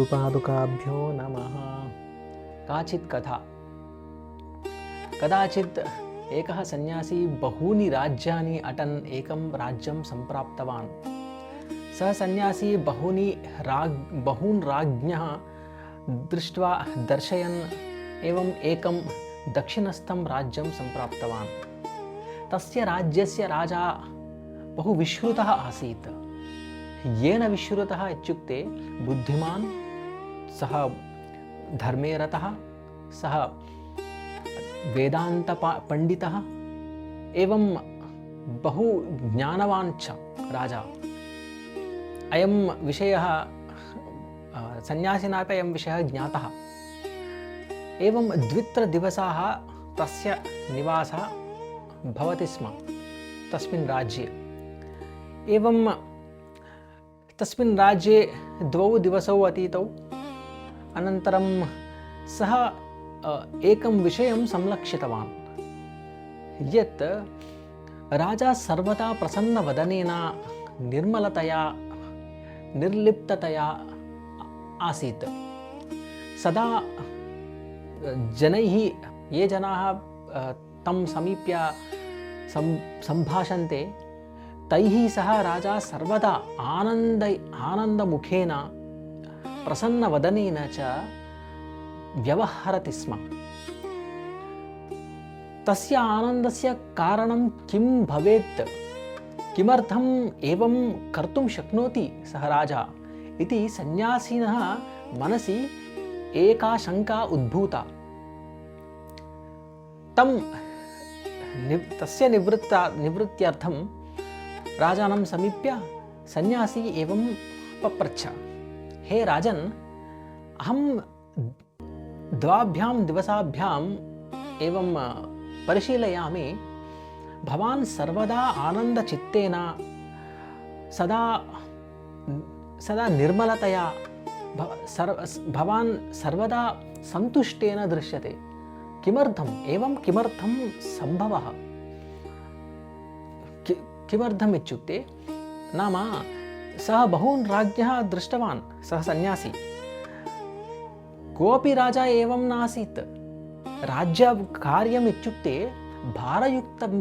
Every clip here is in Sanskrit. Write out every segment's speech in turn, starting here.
गुरुपादुकाभ्यो नमः। काचित् कथा। कदाचित् एकः सन्यासी बहूनि राज्यानि अटन् एकं राज्यं सम्प्राप्तवान्। सः सन्यासी बहून् राज्ञः दृष्ट्वा दर्शयन् एवम् एकं दक्षिणस्थं राज्यं सम्प्राप्तवान्। तस्य राज्यस्य राजा बहु विश्रुतः आसीत्। येन विश्रुतः इत्युक्ते बुद्धिमान्, सः धर्मे रतः, सः वेदान्तपण्डितः एवं बहु ज्ञानवान् च राजा। अयं विषयः सन्यासिनापि अयं विषयः ज्ञातः। एवं 2-3 दिवसाः तस्य निवासः भवति स्म तस्मिन् राज्ये। एवं तस्मिन् राज्ये 2 दिवसौ अतीतौ। अनन्तरं सः एकं विषयं संलक्षितवान् यत् राजा सर्वदा प्रसन्नवदनेन निर्मलतया निर्लिप्ततया आसीत्। सदा जनैः ये जनाः तं समीप्य सम्भाषन्ते तैः सह राजा सर्वदा आनन्दमुखेन प्रसन्नवदनेन च व्यवहरति स्म। तस्य आनन्दस्य कारणं किं भवेत्, किमर्थम् एवं कर्तुं शक्नोति सः राजा इति सन्यासिनः मनसि एका शङ्का उद्भूता। तस्य निवृत्त्यर्थं राजानं समीप्य सन्यासी एवं पप्रच्छ, हे राजन्, अहं 2 दिवसाभ्याम् एवं परिशीलयामि, भवान् सर्वदा आनन्दचित्तेन सदा निर्मलतया भवान् सर्वदा सन्तुष्टेन दृश्यते। किमर्थं सम्भवः? किमर्थम् इत्युक्ते नाम सः बहून् राज्ञः दृष्टवान्। सः सन्यासी कोऽपि राजा एवं नासीत्। राज्यकार्यम् इत्युक्ते भारयुक्तं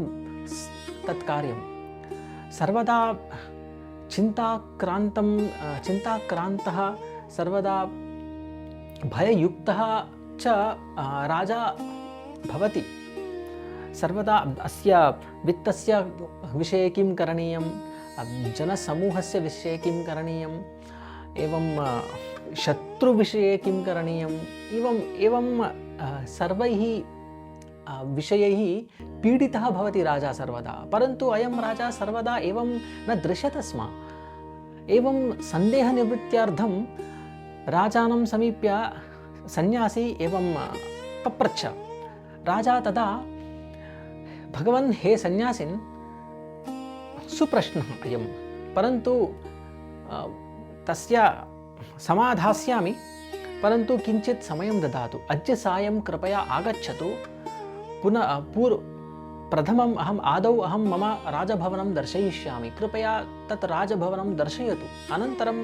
तत् कार्यं। सर्वदा चिन्ताक्रान्तः सर्वदा भययुक्तः च राजा भवति। सर्वदा अस्य वित्तस्य विषये किं करणीयं, जनसमूहस्य विषये किं करणीयम्, एवं शत्रुविषये किं करणीयम्, एवं सर्वैः विषयैः पीडितः भवति राजा सर्वदा। परन्तु अयं राजा सर्वदा एवं न दृश्यते स्म। एवं सन्देहनिवृत्त्यर्थं राजानं समीप्य सन्यासी एवं पप्रच्छ। राजा तदा, भगवन्, हे सन्यासिन्, सुप्रश्नः अयं, परन्तु तस्य समाधास्यामि, परन्तु किञ्चित् समयं ददातु। अद्य सायं कृपया आगच्छतु। प्रथमम् अहं मम राजभवनं दर्शयिष्यामि। कृपया तत् राजभवनं दर्शयतु। अनन्तरम्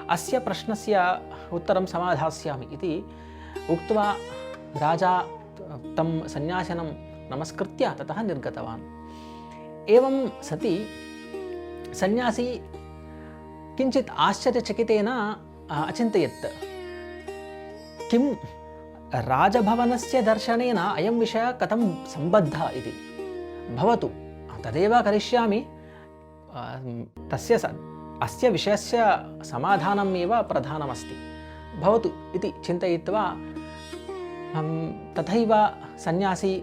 अस्य प्रश्नस्य उत्तरं समाधास्यामि इति उक्त्वा राजा तं सन्यासिनं नमस्कृत्य ततः निर्गतवान्। एवं सति सन्यासी किञ्चित् आश्चर्यचकितेन अचिन्तयत्, किं राजभवनस्य दर्शनेन अयं विषयः कथं सम्बद्धः इति। भवतु, तदेव करिष्यामि। अस्य विषयस्य समाधानम् एव प्रधानमस्ति। भवतु इति चिन्तयित्वा तथैव सन्यासी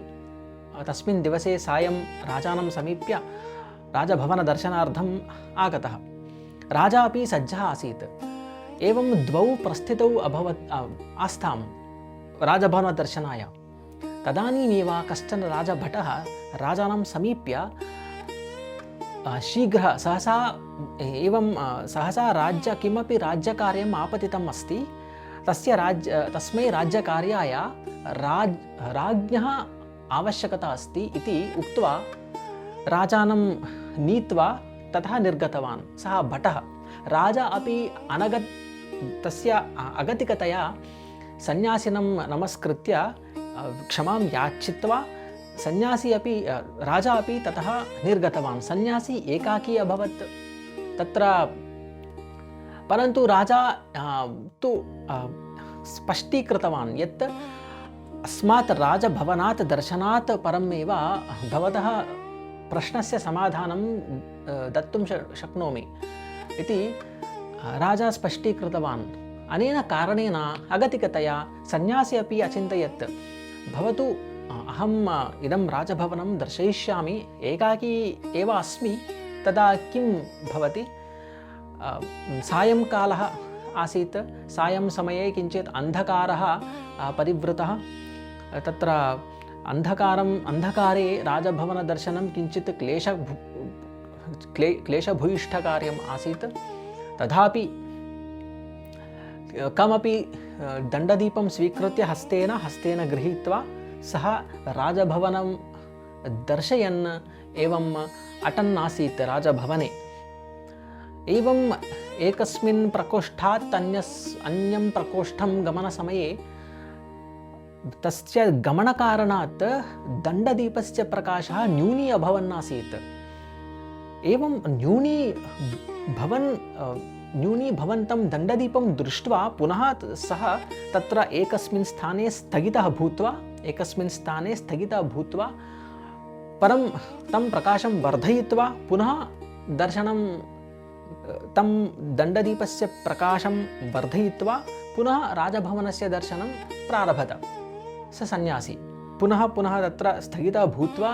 तस्मिन् दिवसे सायं राजानं समीप्य राजभवनदर्शनार्थम् आगतः। राजा अपि सज्जः आसीत्। एवं 2 प्रस्थितौ आस्तां राजभवनदर्शनाय। तदानीमेव कश्चन राजभटः राजानं समीप्य सहसा किमपि राज्यकार्यम् आपतितम् अस्ति, तस्मै राज्यकार्याय राज्ञः आवश्यकता अस्ति इति उक्त्वा राजानं नीत्वा ततः निर्गतवान् सः भटः। राजा अपि तस्य अगतिकतया सन्यासिनं नमस्कृत्य क्षमां याचित्वा सन्यासी अपि राजा अपि ततः निर्गतवान्। सन्यासी एकाकी अभवत् तत्र, परन्तु राजा तु स्पष्टीकृतवान् यत् अस्मात् राजभवनात् दर्शनात् परमेव भवतः प्रश्नस्य समाधानं दत्तुं शक्नोमि इति राजा स्पष्टीकृतवान्। अनेन कारणेन अगतिकतया सन्यासी अपि अचिन्तयत्, भवतु अहम् इदं राजभवनं दर्शयिष्यामि, एकाकी एव अस्मि, तदा किं भवति? सायंकालः आसीत्, सायं समये किञ्चित् अन्धकारः परिवृतः। तत्र अन्धकारे राजभवनदर्शनं किञ्चित् क्लेशभूयिष्ठकार्यम् आसीत्। तथापि कमपि दण्डदीपं स्वीकृत्य हस्तेन गृहीत्वा सः राजभवनं दर्शयन् एवम् अटन् आसीत् राजभवने। एवम् एकस्मिन् प्रकोष्ठात् अन्यं प्रकोष्ठं गमनसमये तस्य गमनकारणात् दण्डदीपस्य प्रकाशः न्यूनी अभवन् आसीत्। एवं न्यूनी भवन्तं दण्डदीपं दृष्ट्वा पुनः सः तत्र एकस्मिन् स्थाने स्थगितः भूत्वा परं तं प्रकाशं वर्धयित्वा पुनः दर्शनं, तं दण्डदीपस्य प्रकाशं वर्धयित्वा पुनः राजभवनस्य दर्शनं प्रारभत। स सन्यासी पुनः तत्र स्थगितः भूत्वा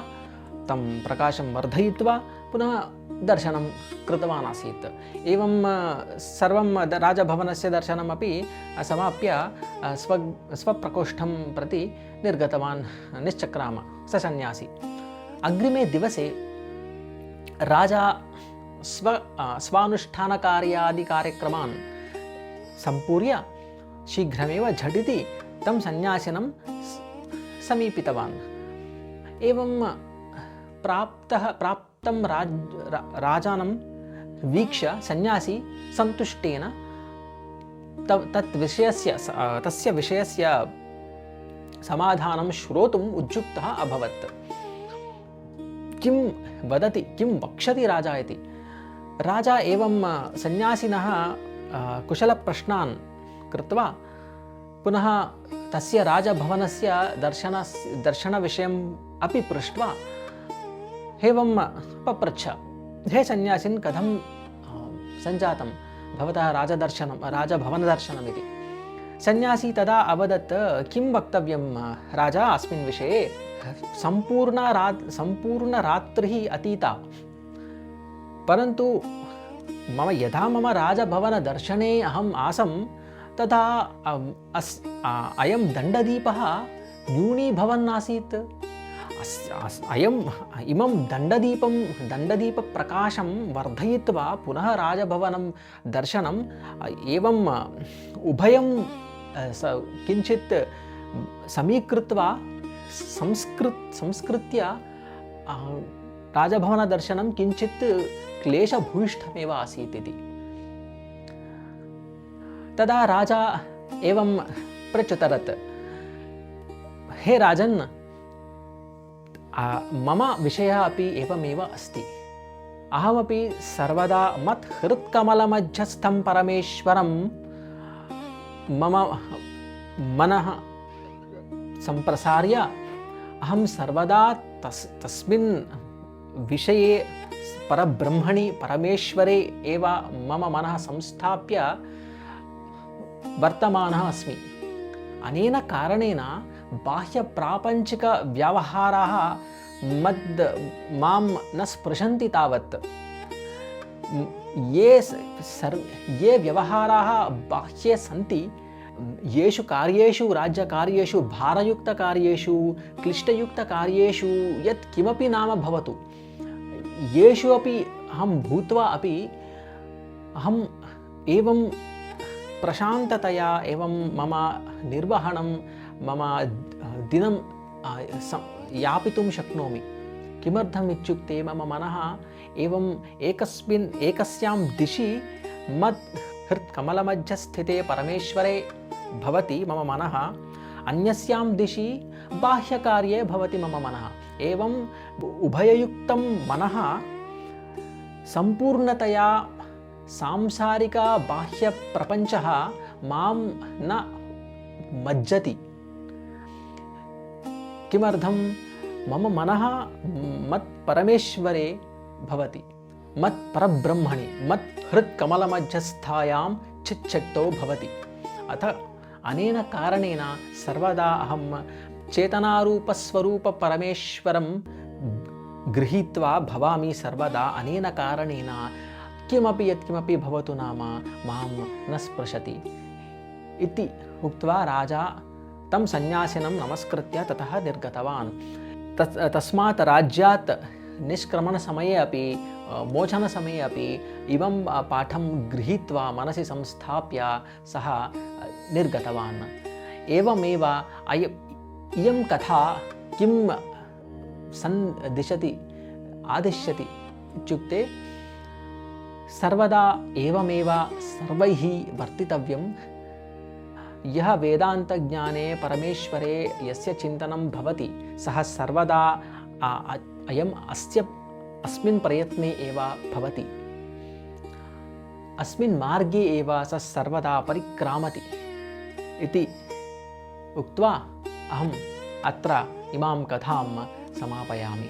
तं प्रकाशं वर्धयित्वा पुनः दर्शनं कृतवान् आसीत्। एवं सर्वं राजभवनस्य दर्शनमपि समाप्य स्वप्रकोष्ठं प्रति निर्गतवान्, निश्चक्राम स सन्यासी। अग्रिमे दिवसे राजा स्वानुष्ठानकार्यादिकार्यक्रमान् सम्पूर्य शीघ्रमेव झटिति तं सन्यासिनं समीपितवान्। एवं प्राप्तं राजानं वीक्ष्य सन्यासी सन्तुष्टेन तस्य विषयस्य समाधानं श्रोतुम् उद्युक्तः अभवत्। किं वदति, किं वक्षति राजा इति। राजा एवं सन्यासिनः कुशलप्रश्नान् कृत्वा पुनः तस्य राजभवनस्य दर्शनविषयम् अपि पृष्ट्वा एवं पप्रच्छ, हे सन्यासिन्, कथं सञ्जातं भवतः राजभवनदर्शनम् इति। सन्यासी तदा अवदत्, किं वक्तव्यं राजा अस्मिन् विषये, सम्पूर्णरात्रिः अतीता, परन्तु यदा मम राजभवनदर्शने अहम् आसं तदा अयं दण्डदीपः न्यूनीभवन् आसीत्। इमं दण्डदीपप्रकाशं वर्धयित्वा पुनः राजभवनं दर्शनम् एवम् उभयं किञ्चित् समीकृत्वा संस्कृत्य राजभवनदर्शनं किञ्चित् क्लेशभूयिष्ठमेव आसीत् इति। तदा राजा एवं प्रत्युतरत्, हे राजन्, मम विषयः अपि एवमेव अस्ति। अहमपि सर्वदा मत्हृत्कमलमध्यस्थं परमेश्वरं मम मनः सम्प्रसार्य अहं सर्वदा तस्मिन् विषये परब्रह्मणि परमेश्वरे एव मम मनः संस्थाप्य वर्तमानः अस्मि। अनेन कारणेन बाह्यप्रापञ्चिकव्यवहाराः मां न स्पृशन्ति तावत्। ये व्यवहाराः बाह्ये सन्ति, येषु कार्येषु, राज्यकार्येषु, भारयुक्तकार्येषु, क्लिष्टयुक्तकार्येषु यत् किमपि नाम भवतु, येषु अपि अहं भूत्वा अपि अहम् एवं प्रशान्ततया एवं मम निर्वहणं, मम दिनं यापितुं शक्नोमि। किमर्थम् इत्युक्ते मम मनः एवं एकस्यां दिशि मत् हृत्कमलमध्यस्थिते परमेश्वरे भवति मम मनः, अन्यस्यां दिशि बाह्यकार्ये भवति मम मनः। एवम् उभययुक्तं मनः सम्पूर्णतया सांसारिका बाह्यप्रपञ्चः मां न मज्जति। किमर्थं? मम मनः मत्परमेश्वरे भवति, मत्परब्रह्मणि, मत्हृत्कमलमध्यस्थायां चिच्छक्तौ भवति। अतः अनेन कारणेन सर्वदा अहं चेतनारूपस्वरूपपरमेश्वरं गृहीत्वा भवामि सर्वदा। अनेन कारणेन किमपि यत्किमपि भवतु नाम मां न स्पृशति इति उक्त्वा राजा तं सन्यासिनं नमस्कृत्य ततः निर्गतवान्। तस्मात् राज्यात् निष्क्रमणसमये अपि मोचनसमये अपि इमं पाठं गृहीत्वा मनसि संस्थाप्य सः निर्गतवान्। एवमेव इयं कथा किं आदिश्यति इत्युक्ते सर्वदा एवमेव सर्वैः वर्तितव्यं। यः वेदान्तज्ञाने परमेश्वरे यस्य चिन्तनं भवति सः सर्वदा अस्मिन् प्रयत्ने एव भवति, अस्मिन् मार्गे एव सः सर्वदा परिक्रामति इति उक्त्वा अहम् अत्र इमां कथां समापयामि।